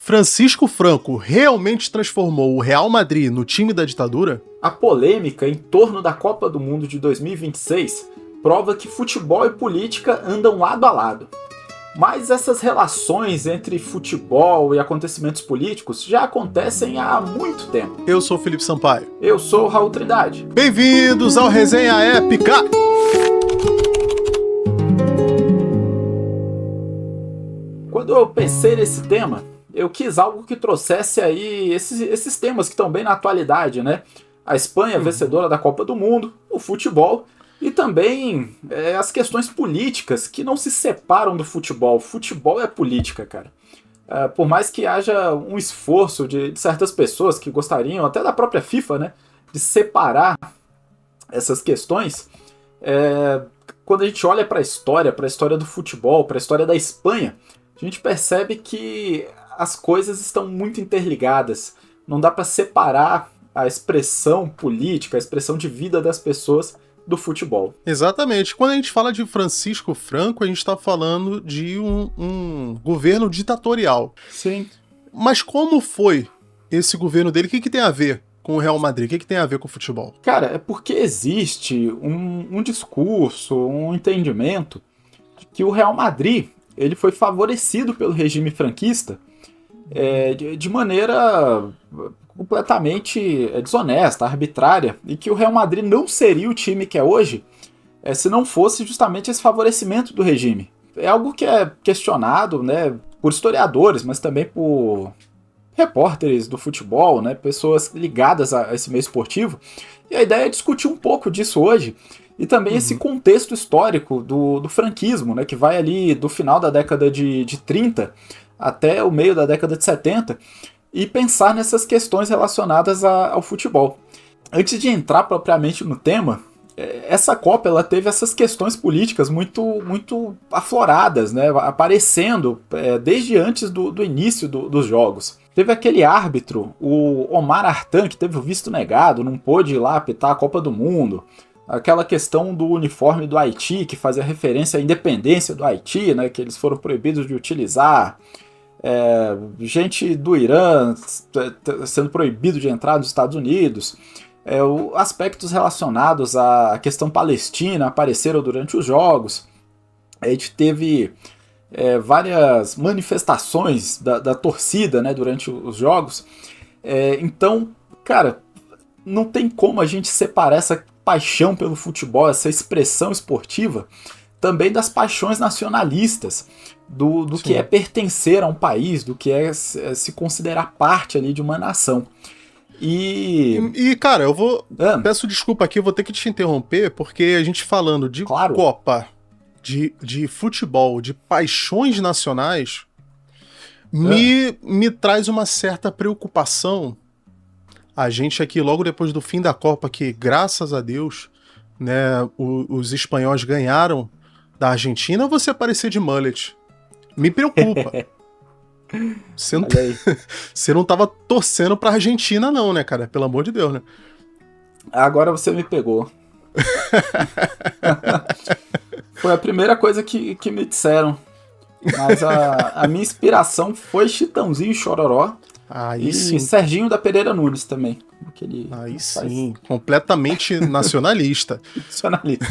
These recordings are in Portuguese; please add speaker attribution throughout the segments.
Speaker 1: Francisco Franco realmente transformou o Real Madrid no time da ditadura?
Speaker 2: A polêmica em torno da Copa do Mundo de 2026 prova que futebol e política andam lado a lado. Mas essas relações entre futebol e acontecimentos políticos já acontecem há muito tempo.
Speaker 1: Eu sou o Felipe Sampaio.
Speaker 2: Eu sou o Raul Trindade.
Speaker 1: Bem-vindos ao Resenha Épica!
Speaker 2: Quando eu pensei nesse tema, eu quis algo que trouxesse aí esses temas que estão bem na atualidade, né? A Espanha vencedora da Copa do Mundo, o futebol e também as questões políticas que não se separam do futebol. O futebol é política, cara. Por mais que haja um esforço de certas pessoas que gostariam, até da própria FIFA, né, de separar essas questões, quando a gente olha para a história do futebol, para a história da Espanha, a gente percebe que as coisas estão muito interligadas. Não dá para separar a expressão política, a expressão de vida das pessoas do futebol.
Speaker 1: Exatamente. Quando a gente fala de Francisco Franco, a gente está falando de um governo ditatorial.
Speaker 2: Sim.
Speaker 1: Mas como foi esse governo dele? O que tem a ver com o Real Madrid? O que tem a ver com o futebol?
Speaker 2: Cara, é porque existe um discurso, um entendimento de que o Real Madrid ele foi favorecido pelo regime franquista de maneira completamente desonesta, arbitrária, e que o Real Madrid não seria o time que é hoje se não fosse justamente esse favorecimento do regime. É algo que é questionado, né, por historiadores, mas também por repórteres do futebol, né, pessoas ligadas a esse meio esportivo, e a ideia é discutir um pouco disso hoje, e também esse contexto histórico do franquismo, né, que vai ali do final da década de 30 até o meio da década de 70, e pensar nessas questões relacionadas ao futebol. Antes de entrar propriamente no tema, essa Copa ela teve essas questões políticas muito afloradas, né, aparecendo desde antes do início dos jogos. Teve aquele árbitro, o Omar Artan, que teve o visto negado, não pôde ir lá apitar a Copa do Mundo. Aquela questão do uniforme do Haiti, que fazia referência à independência do Haiti, né, que eles foram proibidos de utilizar. Gente do Irã sendo proibido de entrar nos Estados Unidos. Aspectos relacionados à questão palestina apareceram durante os jogos. A gente teve várias manifestações da torcida, né, durante os jogos. Então, cara, não tem como a gente separar essa paixão pelo futebol, essa expressão esportiva, também das paixões nacionalistas, do que é pertencer a um país, do que é se considerar parte ali de uma nação. E
Speaker 1: cara, eu vou... Peço desculpa aqui, eu vou ter que te interromper, porque a gente falando de Copa, de futebol, de paixões nacionais, me traz uma certa preocupação. A gente aqui, logo depois do fim da Copa, que graças a Deus, né, os espanhóis ganharam da Argentina, você aparecer de mullet. Me preocupa. Você não tava torcendo pra Argentina não, né, cara? Pelo amor de Deus, né?
Speaker 2: Agora você me pegou. Foi a primeira coisa que me disseram. Mas a minha inspiração foi Chitãozinho e Chororó.
Speaker 1: Aí
Speaker 2: e
Speaker 1: sim.
Speaker 2: Serginho da Pereira Nunes também.
Speaker 1: Aí sim, completamente nacionalista.
Speaker 2: Nacionalista.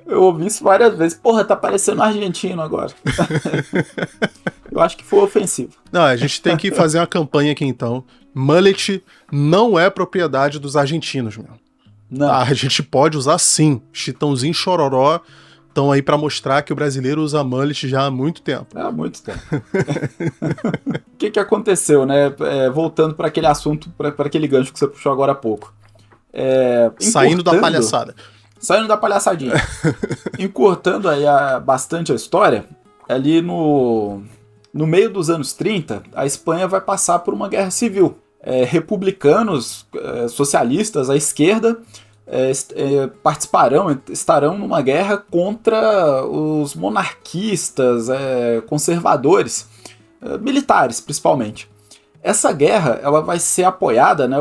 Speaker 2: Eu ouvi isso várias vezes. Porra, tá parecendo argentino agora. Eu acho que foi ofensivo.
Speaker 1: Não, a gente tem que fazer uma campanha aqui então. Mullet não é propriedade dos argentinos, meu.
Speaker 2: Não.
Speaker 1: A gente pode usar sim. Chitãozinho e Chororó estão aí pra mostrar que o brasileiro usa mullet já há muito tempo.
Speaker 2: Há muito tempo. O que aconteceu, né? Voltando para aquele assunto, para aquele gancho que você puxou agora há pouco.
Speaker 1: Saindo da palhaçada.
Speaker 2: Saindo da palhaçadinha. Encurtando aí bastante a história, ali no meio dos anos 30, a Espanha vai passar por uma guerra civil. Republicanos, socialistas à esquerda, estarão numa guerra contra os monarquistas, conservadores, militares principalmente. Essa guerra ela vai ser apoiada, né,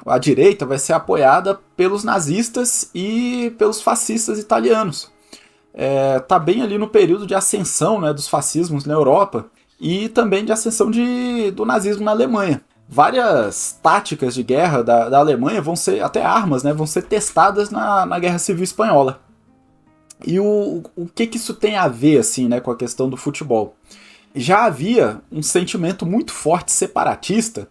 Speaker 2: a direita vai ser apoiada pelos nazistas e pelos fascistas italianos. Tá bem ali no período de ascensão, né, dos fascismos na Europa. e também de ascensão do nazismo na Alemanha. Várias táticas de guerra da Alemanha vão ser, até armas, né, vão ser testadas na Guerra Civil Espanhola. E o que isso tem a ver, assim, né, com a questão do futebol? Já havia um sentimento muito forte separatista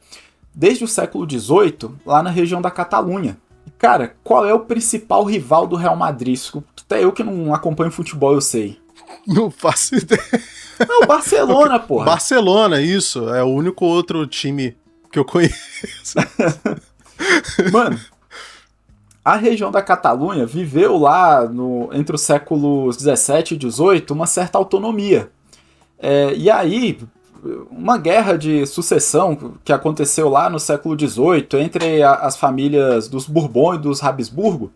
Speaker 2: desde o século XVIII, lá na região da Catalunha. E, cara, qual é o principal rival do Real Madrid? Até eu que não acompanho futebol, eu sei.
Speaker 1: Não faço ideia.
Speaker 2: É o Barcelona, porra.
Speaker 1: Barcelona, isso. É o único outro time que eu conheço.
Speaker 2: Mano, a região da Catalunha viveu lá, entre os séculos 17 e 18, uma certa autonomia. E aí, uma guerra de sucessão que aconteceu lá no século XVIII entre as famílias dos Bourbon e dos Habsburgo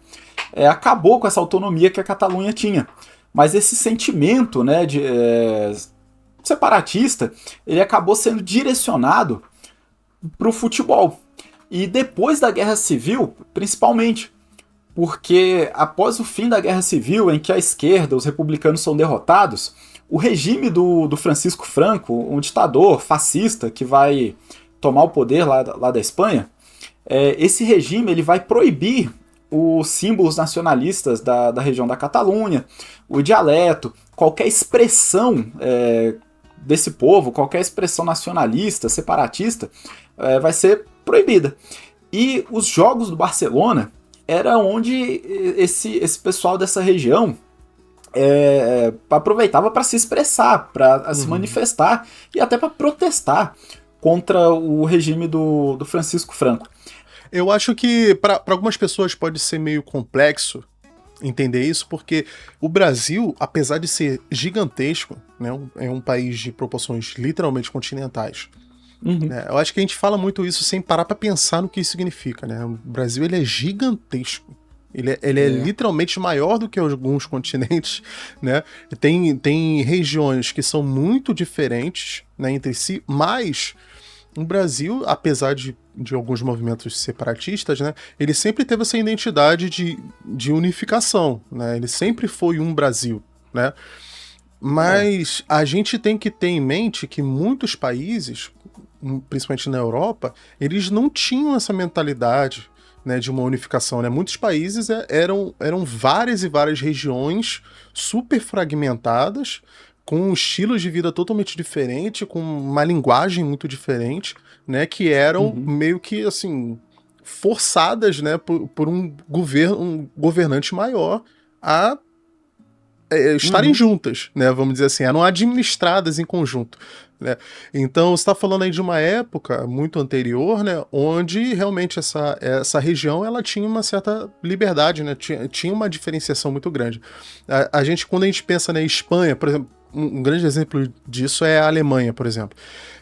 Speaker 2: acabou com essa autonomia que a Catalunha tinha. Mas esse sentimento, né, separatista, ele acabou sendo direcionado para o futebol. E depois da Guerra Civil, principalmente, porque após o fim da Guerra Civil, em que a esquerda, os republicanos são derrotados, o regime do Francisco Franco, um ditador fascista que vai tomar o poder lá da Espanha, esse regime ele vai proibir os símbolos nacionalistas da região da Catalunha, o dialeto, qualquer expressão desse povo, qualquer expressão nacionalista, separatista, vai ser proibida. E os jogos do Barcelona era onde esse pessoal dessa região aproveitava para se expressar, para se manifestar e até para protestar contra o regime do Francisco Franco.
Speaker 1: Eu acho que para algumas pessoas pode ser meio complexo entender isso, porque o Brasil, apesar de ser gigantesco, né, é um país de proporções literalmente continentais. Né, eu acho que a gente fala muito isso sem parar para pensar no que isso significa. Né? O Brasil ele é gigantesco. Ele é literalmente maior do que alguns continentes, né? Tem regiões que são muito diferentes, né, entre si, mas o Brasil, apesar de alguns movimentos separatistas, né, ele sempre teve essa identidade de unificação, né? Ele sempre foi um Brasil, né? Mas a gente tem que ter em mente que muitos países, principalmente na Europa, eles não tinham essa mentalidade, né, de uma unificação, né? Muitos países eram várias e várias regiões super fragmentadas, com estilos de vida totalmente diferentes, com uma linguagem muito diferente, né, que eram meio que, assim, forçadas, né, por um governante maior a estarem juntas, né, vamos dizer assim, eram administradas em conjunto, né? Então você está falando aí de uma época muito anterior, né, onde realmente essa região ela tinha uma certa liberdade, né, tinha uma diferenciação muito grande. Quando a gente pensa na Espanha, por exemplo, um grande exemplo disso é a Alemanha, por exemplo.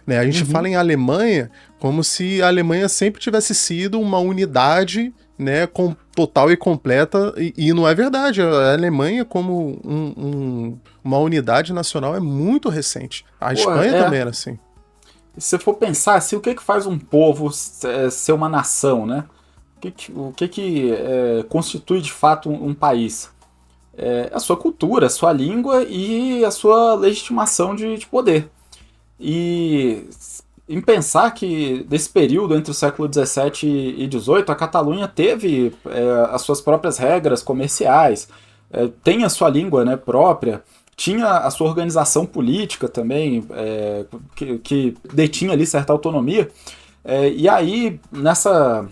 Speaker 1: Né, a gente fala em Alemanha como se a Alemanha sempre tivesse sido uma unidade, né, total e completa, e não é verdade. A Alemanha, como uma unidade nacional, é muito recente. A Espanha também era assim.
Speaker 2: Se você for pensar assim, o que faz um povo ser uma nação, né? O que constitui de fato um país? A sua cultura, a sua língua e a sua legitimação de poder. E em pensar que desse período entre o século XVII e XVIII, a Catalunha teve as suas próprias regras comerciais, tem a sua língua, né, própria, tinha a sua organização política também, que detinha ali certa autonomia. E aí, nessa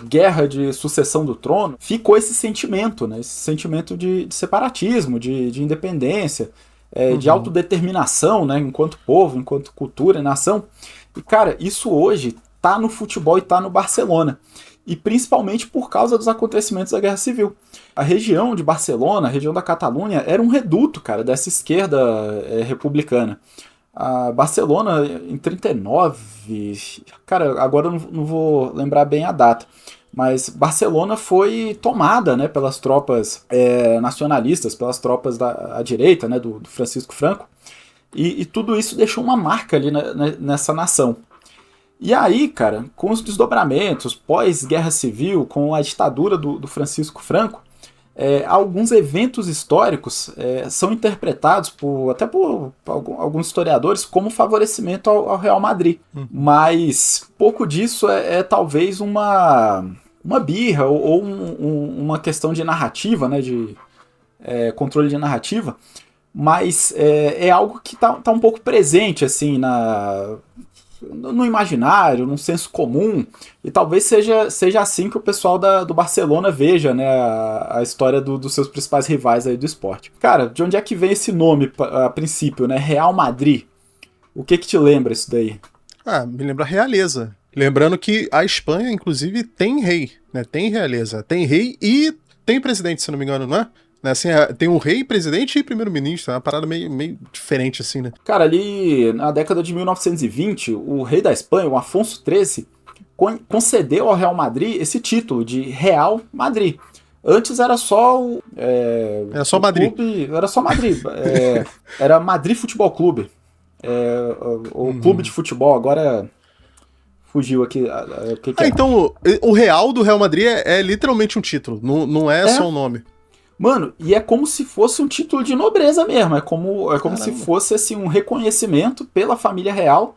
Speaker 2: guerra de sucessão do trono, ficou esse sentimento, né, esse sentimento de separatismo, de independência, de autodeterminação, né, enquanto povo, enquanto cultura e nação. E, cara, isso hoje tá no futebol e tá no Barcelona. E principalmente por causa dos acontecimentos da Guerra Civil. A região de Barcelona, a região da Catalunha, era um reduto, cara, dessa esquerda republicana. A Barcelona, em 39, cara, agora eu não vou lembrar bem a data, mas Barcelona foi tomada, né, pelas tropas nacionalistas, pelas tropas da direita, né, do Francisco Franco, e tudo isso deixou uma marca ali nessa nação. E aí, cara, com os desdobramentos, pós-guerra civil, com a ditadura do Francisco Franco, alguns eventos históricos são interpretados até por alguns historiadores como favorecimento ao Real Madrid. Mas pouco disso é talvez uma birra ou uma questão de narrativa, né, de controle de narrativa, mas é algo que tá um pouco presente assim no imaginário, no senso comum, e talvez seja assim que o pessoal do Barcelona veja, né, a história dos seus principais rivais aí do esporte. Cara, de onde é que vem esse nome a princípio, né? Real Madrid. O que te lembra isso daí?
Speaker 1: Me lembra a realeza. Lembrando que a Espanha, inclusive, tem rei, né? Tem realeza. Tem rei e tem presidente, se não me engano, não é? Assim, tem um rei, presidente e primeiro-ministro. É uma parada meio diferente, assim, né?
Speaker 2: Cara, ali na década de 1920, o rei da Espanha, o Afonso XIII, concedeu ao Real Madrid esse título de Real Madrid. Antes era só
Speaker 1: era só Madrid.
Speaker 2: Clube, era só Madrid. Era Madrid Futebol Clube. O clube de futebol. Agora fugiu aqui.
Speaker 1: Então o Real do Real Madrid é literalmente um título. Não é só um nome.
Speaker 2: Mano, e é como se fosse um título de nobreza mesmo. É como se fosse assim, um reconhecimento pela família real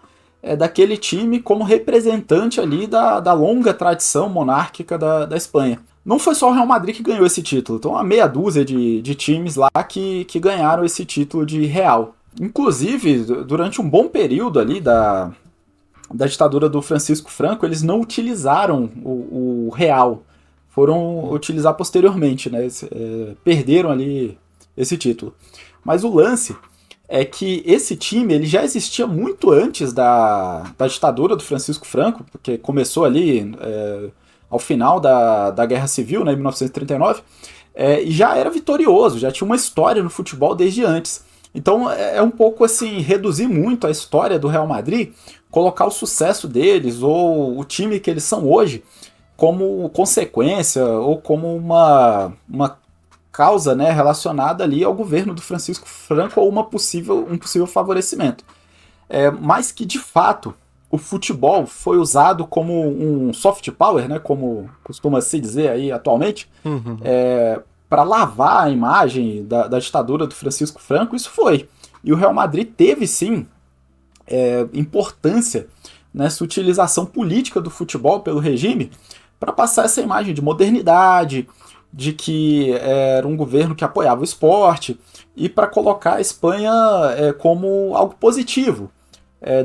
Speaker 2: daquele time como representante ali da longa tradição monárquica da Espanha. Não foi só o Real Madrid que ganhou esse título. Então, uma meia dúzia de times lá que ganharam esse título de Real. Inclusive, durante um bom período ali da ditadura do Francisco Franco, eles não utilizaram o Real. Foram utilizar posteriormente, né? Perderam ali esse título. Mas o lance é que esse time ele já existia muito antes da ditadura do Francisco Franco, porque começou ali ao final da Guerra Civil, né, em 1939, e já era vitorioso, já tinha uma história no futebol desde antes. Então é um pouco assim, reduzir muito a história do Real Madrid, colocar o sucesso deles ou o time que eles são hoje como consequência ou como uma causa, né, relacionada ali ao governo do Francisco Franco ou um possível favorecimento. Mas que, de fato, o futebol foi usado como um soft power, né, como costuma se dizer aí atualmente, para lavar a imagem da ditadura do Francisco Franco, isso foi. E o Real Madrid teve, sim, importância nessa utilização política do futebol pelo regime para passar essa imagem de modernidade, de que era um governo que apoiava o esporte, e para colocar a Espanha como algo positivo.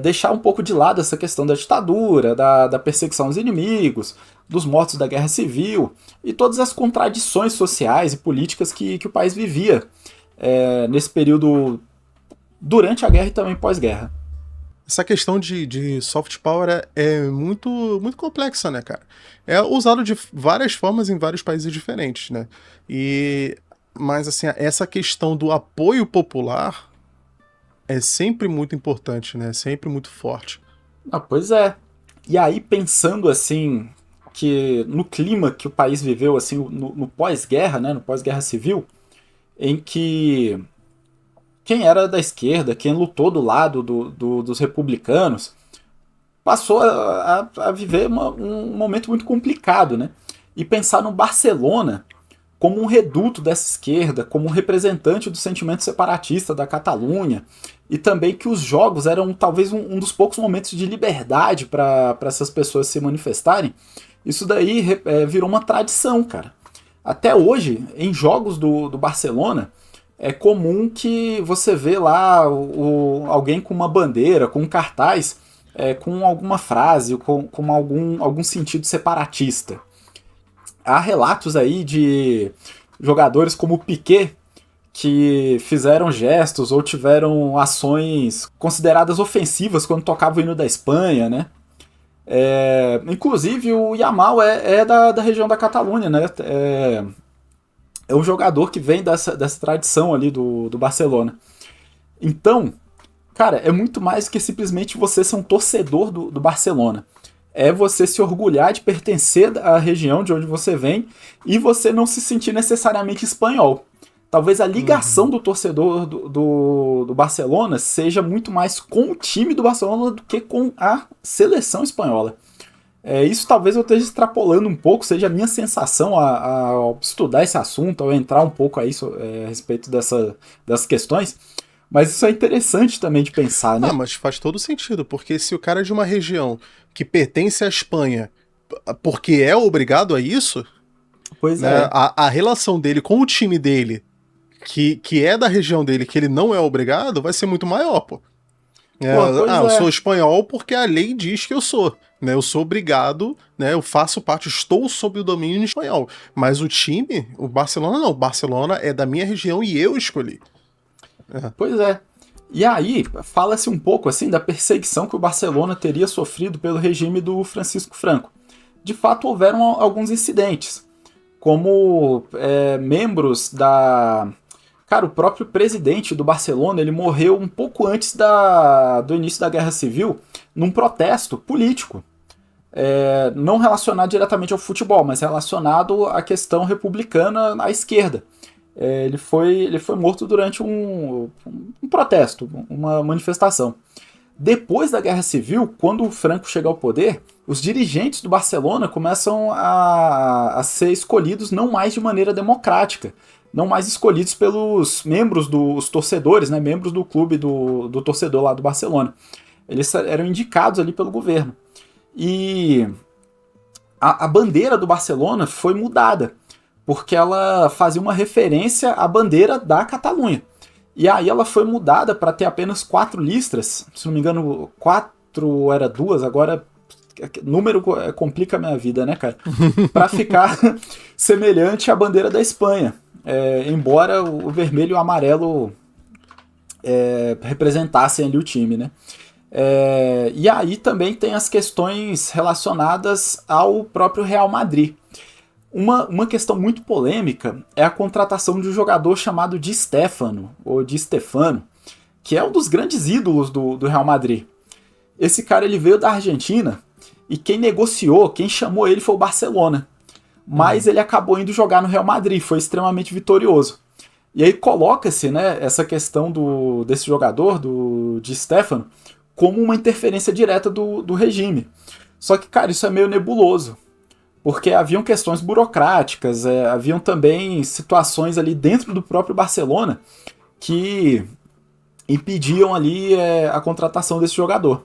Speaker 2: Deixar um pouco de lado essa questão da ditadura, da perseguição aos inimigos, dos mortos da Guerra Civil, e todas as contradições sociais e políticas que o país vivia nesse período durante a guerra e também pós-guerra.
Speaker 1: Essa questão de soft power é muito, muito complexa, né, cara? É usado de várias formas em vários países diferentes, né? Mas, assim, essa questão do apoio popular é sempre muito importante, né? Sempre muito forte.
Speaker 2: Pois é. E aí, pensando, assim, que no clima que o país viveu, assim, no pós-guerra, né? No pós-guerra civil, em que quem era da esquerda, quem lutou do lado dos republicanos, passou a viver um momento muito complicado, né? E pensar no Barcelona como um reduto dessa esquerda, como um representante do sentimento separatista da Catalunha, e também que os jogos eram talvez um dos poucos momentos de liberdade para essas pessoas se manifestarem, isso daí virou uma tradição, cara. Até hoje, em jogos do Barcelona, é comum que você vê lá alguém com uma bandeira, com um cartaz, com alguma frase, com algum sentido separatista. Há relatos aí de jogadores como o Piqué, que fizeram gestos ou tiveram ações consideradas ofensivas quando tocava o hino da Espanha, né? Inclusive o Yamal é da região da Catalunha, né? É um jogador que vem dessa tradição ali do Barcelona. Então, cara, é muito mais que simplesmente você ser um torcedor do Barcelona. É você se orgulhar de pertencer à região de onde você vem e você não se sentir necessariamente espanhol. Talvez a ligação do torcedor do Barcelona seja muito mais com o time do Barcelona do que com a seleção espanhola. Isso talvez eu esteja extrapolando um pouco, seja a minha sensação ao estudar esse assunto, ao entrar um pouco aí a respeito dessas questões, mas isso é interessante também de pensar, né?
Speaker 1: Mas faz todo sentido, porque se o cara é de uma região que pertence à Espanha, porque é obrigado a isso,
Speaker 2: Pois
Speaker 1: né,
Speaker 2: é.
Speaker 1: a relação dele com o time dele, que é da região dele, que ele não é obrigado, vai ser muito maior, pô.
Speaker 2: Pô, pois
Speaker 1: Eu sou
Speaker 2: é.
Speaker 1: espanhol porque a lei diz que eu sou, né? Eu sou obrigado, né? Eu faço parte, estou sob o domínio espanhol. Mas o time, o Barcelona não. O Barcelona é da minha região e eu escolhi.
Speaker 2: Pois é. E aí, fala-se um pouco assim da perseguição que o Barcelona teria sofrido pelo regime do Francisco Franco. De fato, houveram alguns incidentes, como membros da... Cara, o próprio presidente do Barcelona, ele morreu um pouco antes do início da Guerra Civil, num protesto político. Não relacionado diretamente ao futebol, mas relacionado à questão republicana à esquerda. Ele foi morto durante um protesto, uma manifestação. Depois da Guerra Civil, quando o Franco chega ao poder, os dirigentes do Barcelona começam a ser escolhidos não mais de maneira democrática, não mais escolhidos pelos membros dos torcedores, né, membros do clube do torcedor lá do Barcelona. Eles eram indicados ali pelo governo. E a bandeira do Barcelona foi mudada, porque ela fazia uma referência à bandeira da Catalunha. E aí ela foi mudada para ter apenas 4 listras, se não me engano, 4 era 2, agora número complica a minha vida, né, cara? Para ficar semelhante à bandeira da Espanha, embora o vermelho e o amarelo representassem ali o time, né? E aí também tem as questões relacionadas ao próprio Real Madrid. Uma questão muito polêmica é a contratação de um jogador chamado Di Stéfano, ou Di Stefano, que é um dos grandes ídolos do Real Madrid. Esse cara ele veio da Argentina e quem negociou, quem chamou ele foi o Barcelona. Mas ele acabou indo jogar no Real Madrid, foi extremamente vitorioso. E aí coloca-se, né, essa questão desse jogador, do Di Stéfano, como uma interferência direta do regime. Só que, cara, isso é meio nebuloso. Porque haviam questões burocráticas, haviam também situações ali dentro do próprio Barcelona que impediam ali a contratação desse jogador.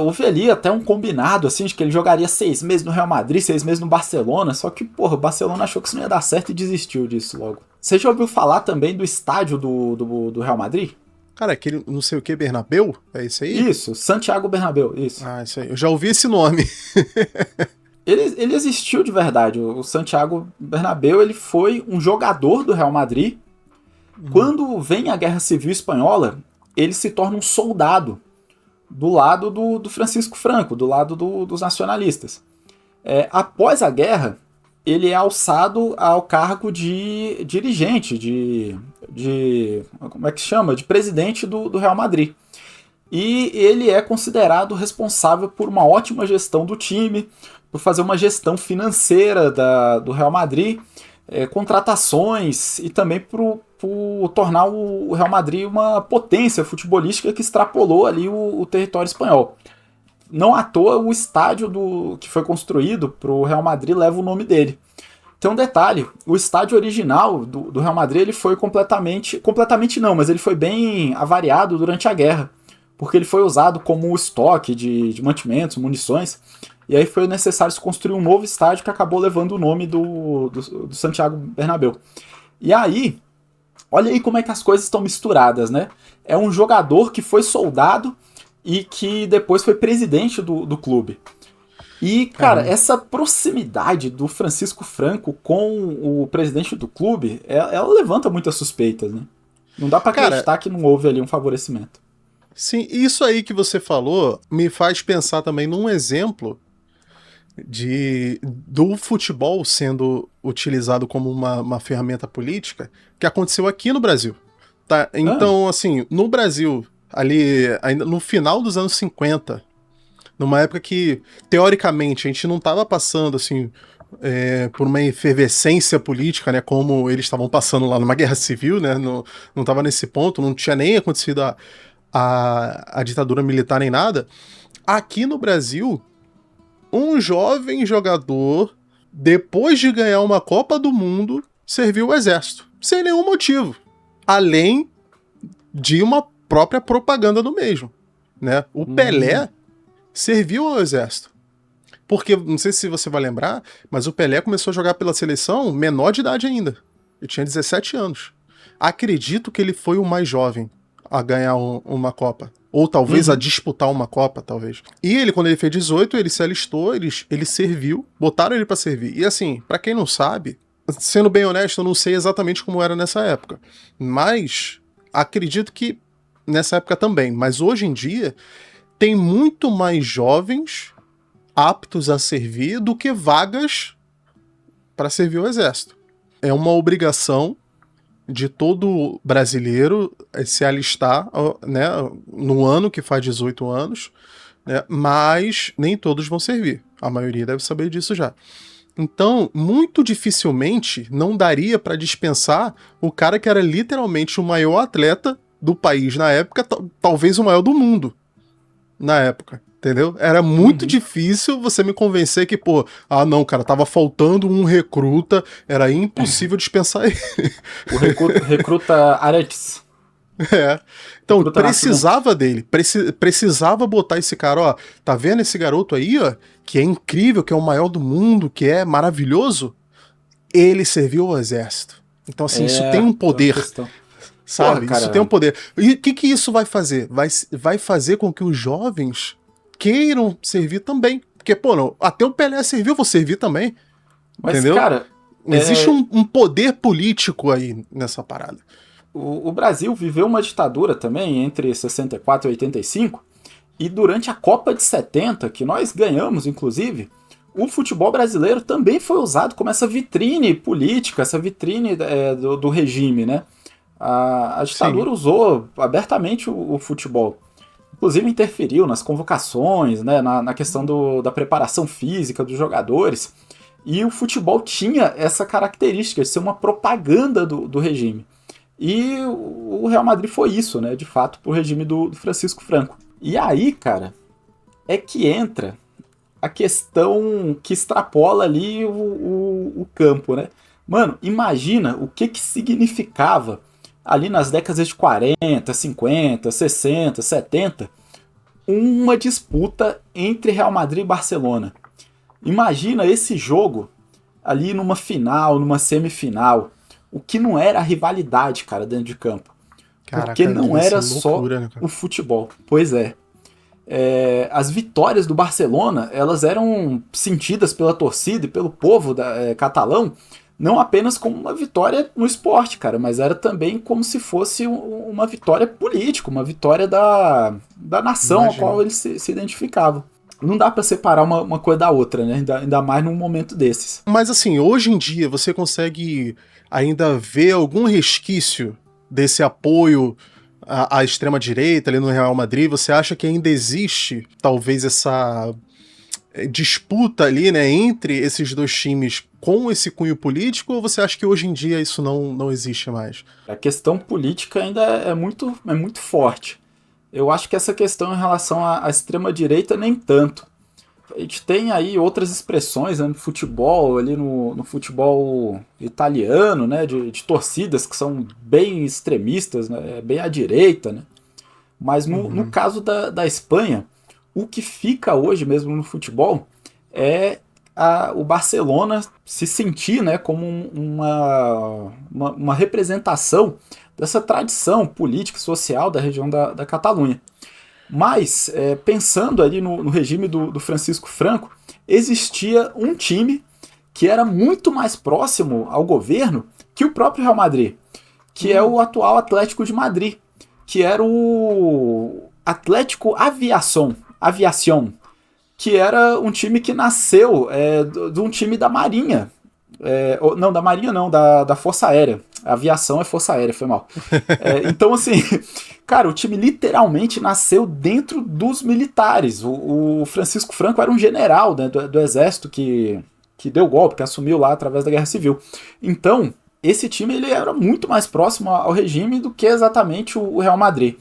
Speaker 2: Houve ali até um combinado assim de que ele jogaria 6 meses no Real Madrid, 6 meses no Barcelona, só que, porra, o Barcelona achou que isso não ia dar certo e desistiu disso logo. Você já ouviu falar também do estádio do Real Madrid?
Speaker 1: Cara, aquele não sei o que, Bernabéu? É isso aí?
Speaker 2: Isso, Santiago Bernabéu, isso.
Speaker 1: Isso aí. Eu já ouvi esse nome.
Speaker 2: Ele existiu de verdade. O Santiago Bernabéu ele foi um jogador do Real Madrid. Quando vem a Guerra Civil Espanhola, ele se torna um soldado do lado do Francisco Franco, do lado dos nacionalistas. Após a guerra, ele é alçado ao cargo de dirigente, como é que se chama? De presidente do Real Madrid. E ele é considerado responsável por uma ótima gestão do time, por fazer uma gestão financeira do Real Madrid, contratações e também por tornar o Real Madrid uma potência futebolística que extrapolou ali o território espanhol. Não à toa o estádio que foi construído para o Real Madrid leva o nome dele. Tem um detalhe, o estádio original do Real Madrid ele foi completamente não, mas ele foi bem avariado durante a guerra, porque ele foi usado como estoque de mantimentos, munições, e aí foi necessário se construir um novo estádio que acabou levando o nome do Santiago Bernabéu. E aí, olha aí como é que as coisas estão misturadas, né? É um jogador que foi soldado e que depois foi presidente do clube. E, cara, essa proximidade do Francisco Franco com o presidente do clube, ela levanta muitas suspeitas, né? Não dá pra acreditar que não houve ali um favorecimento.
Speaker 1: Sim, isso aí que você falou me faz pensar também num exemplo do futebol sendo utilizado como uma ferramenta política que aconteceu aqui no Brasil. Tá? Então, assim, no Brasil, ali, ainda no final dos anos 50, numa época que, teoricamente, a gente não estava passando, assim, por uma efervescência política, né, como eles estavam passando lá numa guerra civil, né, não estava nesse ponto, não tinha nem acontecido a ditadura militar nem nada. Aqui no Brasil, um jovem jogador, depois de ganhar uma Copa do Mundo, serviu o exército. Sem nenhum motivo. Além de uma própria propaganda do mesmo, né? O Pelé serviu ao exército. Porque, não sei se você vai lembrar, mas o Pelé começou a jogar pela seleção menor de idade ainda. Ele tinha 17 anos. Acredito que ele foi o mais jovem a ganhar uma Copa. Ou talvez a disputar uma Copa, talvez. E ele, quando ele fez 18, ele se alistou, ele serviu, botaram ele pra servir. E assim, pra quem não sabe, sendo bem honesto, eu não sei exatamente como era nessa época. Mas acredito que nessa época também. Mas hoje em dia, tem muito mais jovens aptos a servir do que vagas para servir o exército. É uma obrigação de todo brasileiro se alistar, né, no ano que faz 18 anos, né, mas nem todos vão servir. A maioria deve saber disso já. Então, muito dificilmente não daria para dispensar o cara que era literalmente o maior atleta do país na época, talvez o maior do mundo na época. Entendeu? Era muito difícil você me convencer que, não, cara, tava faltando um recruta, era impossível dispensar ele.
Speaker 2: O recruta Aretes.
Speaker 1: Então, recruta precisava dele, precisava botar esse cara, ó, tá vendo esse garoto aí, ó, que é incrível, que é o maior do mundo, que é maravilhoso? Ele serviu ao exército. Então, assim, isso tem um poder, sabe? Porra, isso tem um poder. E o que isso vai fazer? Vai fazer com que os jovens queiram servir também. Porque, até o Pelé serviu, eu vou servir também. Mas, entendeu? Cara, existe um poder político aí nessa parada.
Speaker 2: O Brasil viveu uma ditadura também entre 64 e 85, e durante a Copa de 70, que nós ganhamos, inclusive, o futebol brasileiro também foi usado como essa vitrine política, essa vitrine do regime, né? A ditadura usou abertamente o futebol. Inclusive interferiu nas convocações, né, na questão da preparação física dos jogadores. E o futebol tinha essa característica de ser uma propaganda do regime. E o Real Madrid foi isso, né, de fato, pro regime do Francisco Franco. E aí, cara, é que entra a questão que extrapola ali o campo, né? Mano, imagina o que significava ali nas décadas de 40, 50, 60, 70, uma disputa entre Real Madrid e Barcelona. Imagina esse jogo ali numa final, numa semifinal. O que não era a rivalidade, cara, dentro de campo. Caraca, porque não era só o futebol. Pois é. As vitórias do Barcelona, elas eram sentidas pela torcida e pelo povo catalão, não apenas como uma vitória no esporte, cara, mas era também como se fosse uma vitória política, uma vitória da nação a qual eles se identificavam. Não dá pra separar uma coisa da outra, né? Ainda mais num momento desses.
Speaker 1: Mas assim, hoje em dia você consegue ainda ver algum resquício desse apoio à extrema-direita ali no Real Madrid? Você acha que ainda existe, talvez, essa disputa ali, né, entre esses dois times com esse cunho político, ou você acha que hoje em dia isso não existe mais?
Speaker 2: A questão política ainda é muito forte. Eu acho que essa questão em relação à extrema-direita nem tanto. A gente tem aí outras expressões, né, no futebol, ali no futebol italiano, né, de torcidas que são bem extremistas, né, bem à direita, né? Mas no caso da Espanha, o que fica hoje mesmo no futebol é o Barcelona se sentir, né, como uma representação dessa tradição política e social da região da Catalunha. Mas, pensando ali no regime do Francisco Franco, existia um time que era muito mais próximo ao governo que o próprio Real Madrid, que é o atual Atlético de Madrid, que era o Atlético Aviación, que era um time que nasceu de um time da Marinha. Não, da Marinha não, da Força Aérea. A aviação é Força Aérea, foi mal. Então, assim, cara, o time literalmente nasceu dentro dos militares. O Francisco Franco era um general, né, do exército que deu golpe, que assumiu lá através da Guerra Civil. Então, esse time ele era muito mais próximo ao regime do que exatamente o Real Madrid.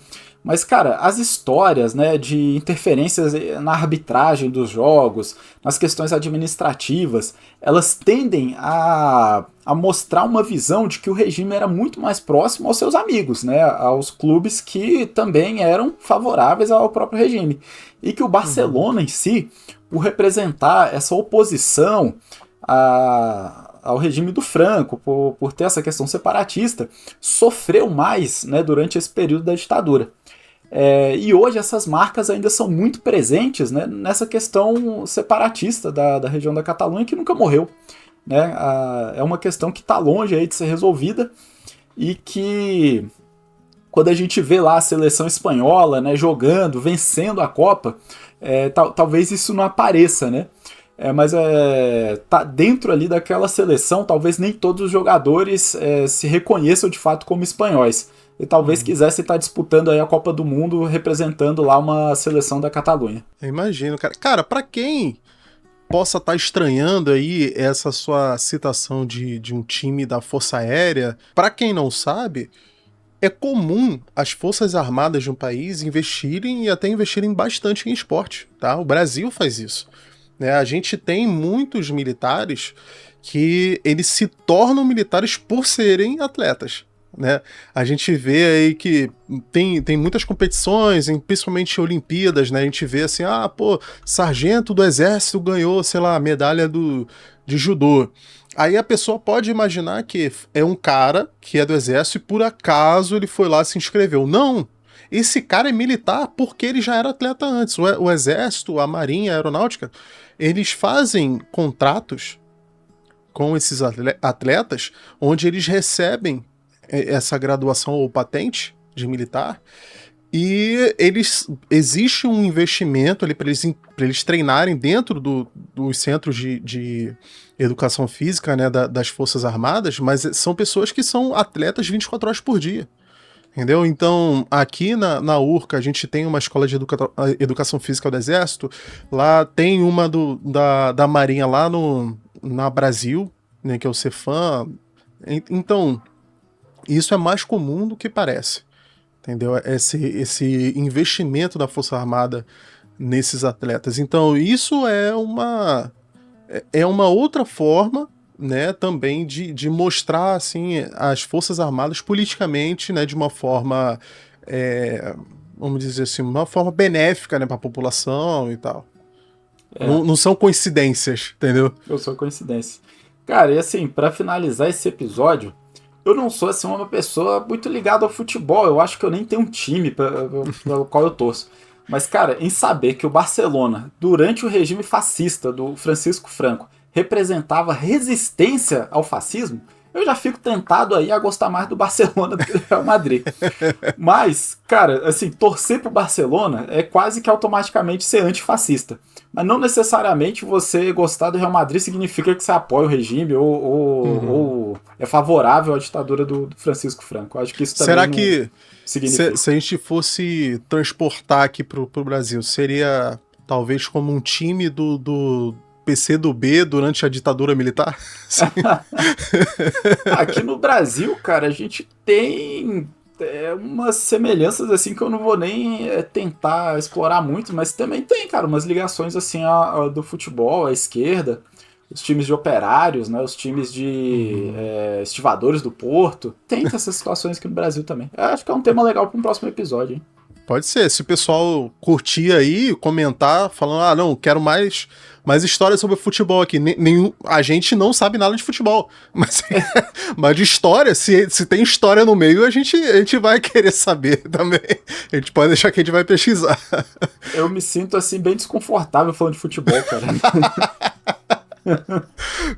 Speaker 2: Mas, cara, as histórias, né, de interferências na arbitragem dos jogos, nas questões administrativas, elas tendem a mostrar uma visão de que o regime era muito mais próximo aos seus amigos, né, aos clubes que também eram favoráveis ao próprio regime. E que o Barcelona em si, por representar essa oposição ao regime do Franco, por ter essa questão separatista, sofreu mais, né, durante esse período da ditadura. E hoje essas marcas ainda são muito presentes, né, nessa questão separatista da região da Catalunha, que nunca morreu. Né? É uma questão que está longe aí de ser resolvida e que, quando a gente vê lá a seleção espanhola, né, jogando, vencendo a Copa, talvez isso não apareça, né? Mas tá dentro ali daquela seleção, talvez nem todos os jogadores se reconheçam de fato como espanhóis. E talvez quisesse estar disputando aí a Copa do Mundo representando lá uma seleção da Catalunha.
Speaker 1: Eu imagino, cara. Cara, pra quem possa estar estranhando aí essa sua citação de um time da Força Aérea, pra quem não sabe, é comum as Forças Armadas de um país investirem e até investirem bastante em esporte, tá? O Brasil faz isso. Né? A gente tem muitos militares que eles se tornam militares por serem atletas. Né? A gente vê aí que tem muitas competições, principalmente Olimpíadas, né? A gente vê assim, sargento do exército ganhou, sei lá, a medalha de judô. Aí a pessoa pode imaginar que é um cara que é do exército e por acaso ele foi lá e se inscreveu. Não! Esse cara é militar porque ele já era atleta antes. O exército, a marinha, a aeronáutica, eles fazem contratos com esses atletas onde eles recebem essa graduação ou patente de militar e existe um investimento ali para eles treinarem dentro dos centros de educação física, né, das Forças Armadas, mas são pessoas que são atletas 24 horas por dia. Entendeu? Então, aqui na URCA, a gente tem uma escola de educação física do Exército, lá tem uma da Marinha lá na Brasil, né, que é o Cefam. Então, isso é mais comum do que parece, entendeu? Esse investimento da Força Armada nesses atletas. Então, isso é uma outra forma, né, também de mostrar assim, as Forças Armadas politicamente, né, de uma forma, vamos dizer assim, uma forma benéfica, né, para a população e tal. Não são coincidências, entendeu?
Speaker 2: Não são coincidências. Cara, e assim, para finalizar esse episódio, eu não sou assim uma pessoa muito ligada ao futebol. Eu acho que eu nem tenho um time pelo qual eu torço. Mas, cara, em saber que o Barcelona, durante o regime fascista do Francisco Franco, representava resistência ao fascismo, eu já fico tentado aí a gostar mais do Barcelona do que do Real Madrid. Mas, cara, assim, torcer pro Barcelona é quase que automaticamente ser antifascista. Mas não necessariamente você gostar do Real Madrid significa que você apoia o regime ou é favorável à ditadura do Francisco Franco. Eu acho que isso também
Speaker 1: Será
Speaker 2: não
Speaker 1: que
Speaker 2: significa.
Speaker 1: se a gente fosse transportar aqui pro Brasil, seria talvez como um time do PCdoB durante a ditadura militar?
Speaker 2: Aqui no Brasil, cara, a gente tem umas semelhanças assim que eu não vou nem tentar explorar muito, mas também tem, cara, umas ligações assim do futebol, à esquerda, os times de operários, né, os times de estivadores do Porto. Tem essas situações aqui no Brasil também. Eu acho que é um tema legal para um próximo episódio, hein?
Speaker 1: Pode ser, se o pessoal curtir aí, comentar, falando, não, quero mais histórias sobre futebol aqui. A gente não sabe nada de futebol, mas de história, se tem história no meio, a gente vai querer saber também. A gente pode deixar que a gente vai pesquisar.
Speaker 2: Eu me sinto assim bem desconfortável falando de futebol, cara.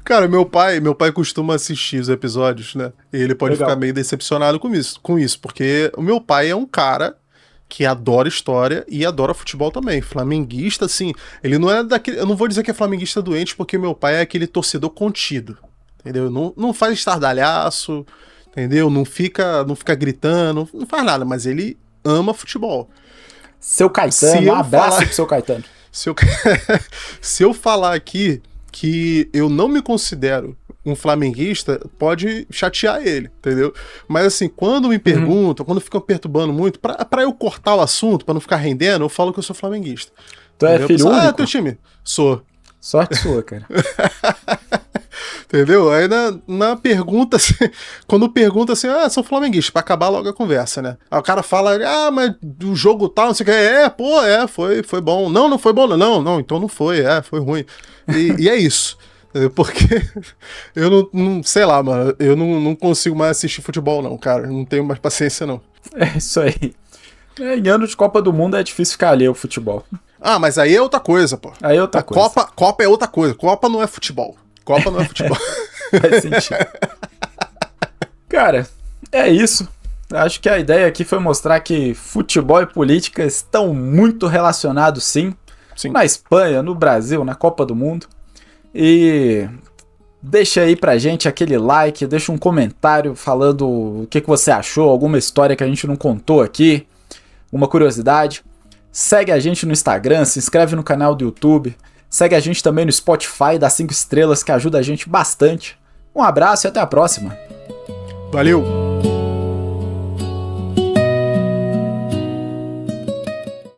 Speaker 1: Cara, meu pai costuma assistir os episódios, né? E ele pode
Speaker 2: Legal.
Speaker 1: ficar meio decepcionado com isso, porque o meu pai é um cara que adora história e adora futebol também. Flamenguista, assim, ele não é daquele... Eu não vou dizer que é flamenguista doente, porque meu pai é aquele torcedor contido, entendeu? Não faz estardalhaço, entendeu? Não fica gritando, não faz nada, mas ele ama futebol.
Speaker 2: Seu Caetano, um abraço pro seu Caetano.
Speaker 1: Se eu falar aqui que eu não me considero um flamenguista pode chatear ele, entendeu? Mas assim, quando me perguntam, quando ficam perturbando muito, pra eu cortar o assunto, pra não ficar rendendo, eu falo que eu sou flamenguista.
Speaker 2: Tu é filho único?
Speaker 1: Teu time? Sou.
Speaker 2: Sorte sua, cara.
Speaker 1: Entendeu? Aí na pergunta, assim, quando pergunta assim, sou flamenguista, pra acabar logo a conversa, né? Aí o cara fala, mas do jogo tal, não sei o que, foi bom. Não foi bom, não, então não foi, foi ruim. E é isso. Porque eu não sei lá, mano, eu não consigo mais assistir futebol, não, cara. Não tenho mais paciência, não.
Speaker 2: É isso aí. Em ano de Copa do Mundo é difícil ficar alheio ao futebol.
Speaker 1: Mas aí é outra coisa, pô.
Speaker 2: Aí é outra coisa.
Speaker 1: Copa é outra coisa. Copa não é futebol. Copa não é futebol.
Speaker 2: Faz sentido. Cara, é isso. Acho que a ideia aqui foi mostrar que futebol e política estão muito relacionados, sim. Na Espanha, no Brasil, na Copa do Mundo. E deixa aí pra gente aquele like, deixa um comentário falando o que você achou, alguma história que a gente não contou aqui, uma curiosidade. Segue a gente no Instagram, se inscreve no canal do YouTube, segue a gente também no Spotify, dá 5 estrelas que ajuda a gente bastante. Um abraço e até a próxima.
Speaker 1: Valeu!